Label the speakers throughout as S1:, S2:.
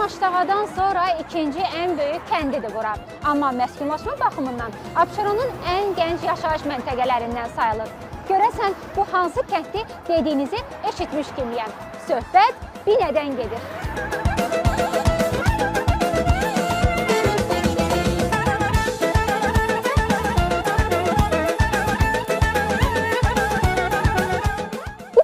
S1: Ağaçdağadan sonra ikinci ən böyük kəndidir bura. Amma məskunlaşma baxımından Abşeronun ən gənc yaşayış məntəqələrindən sayılır. Görəsən, bu hansı kənddir dediyinizi eşitmiş kimiyəm. Söhbət Binədən gedir.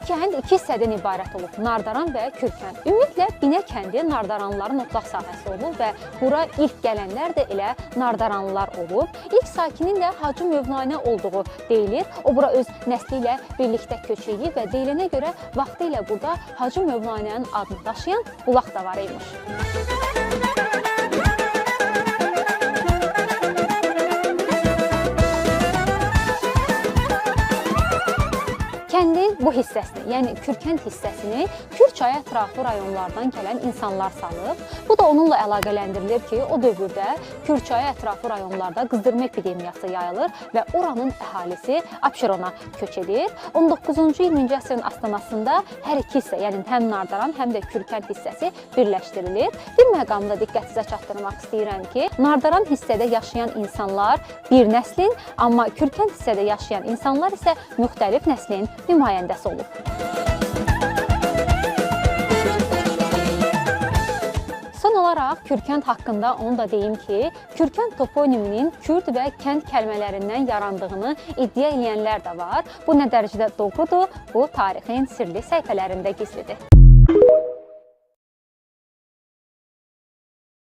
S1: Kənd iki hissədən ibarət olub, Nardaran və Kürkənd. Ümumiyyətlə, Binə kəndi Nardaranlıların otlaq sahəsi olub və bura ilk gələnlər də elə Nardaranlılar olub. İlk sakinin də Hacı Mövlanə olduğu deyilir. O bura öz nəsli ilə birlikdə köç edib və deyilənə görə vaxtı ilə burada Hacı Mövlanənin adını daşıyan bulaq da var imiş. Kəndin bu hissəsini, yəni Kürkənd hissəsini Kür çayı ətrafı rayonlardan gələn insanlar salıb. Bu da onunla əlaqələndirilir ki, o dövrdə Kür çayı ətrafı rayonlarda qızdırma epidemiyası yayılır və oranın əhalisi Abşerona köç edir. 19-cu 20-ci əsrin astanasında hər iki hissə, yəni həm Nardaran, həm də Kürkənd hissəsi birləşdirilir. Bir məqamda diqqətinizə çatdırmaq istəyirəm ki, Nardaran hissədə yaşayan insanlar bir nəslin, amma Kürkənd hissədə yaşayan insanlar isə müxtəlif nəslin nümayəndəsi olub. Son olaraq Kürkənd haqqında onu da deyim ki, Kürkənd toponiminin Kürd və kənd kəlmələrindən yarandığını iddia edənlər də var. Bu nə dərəcədə doğrudur, bu tarixin sirli səhifələrində gizlidir.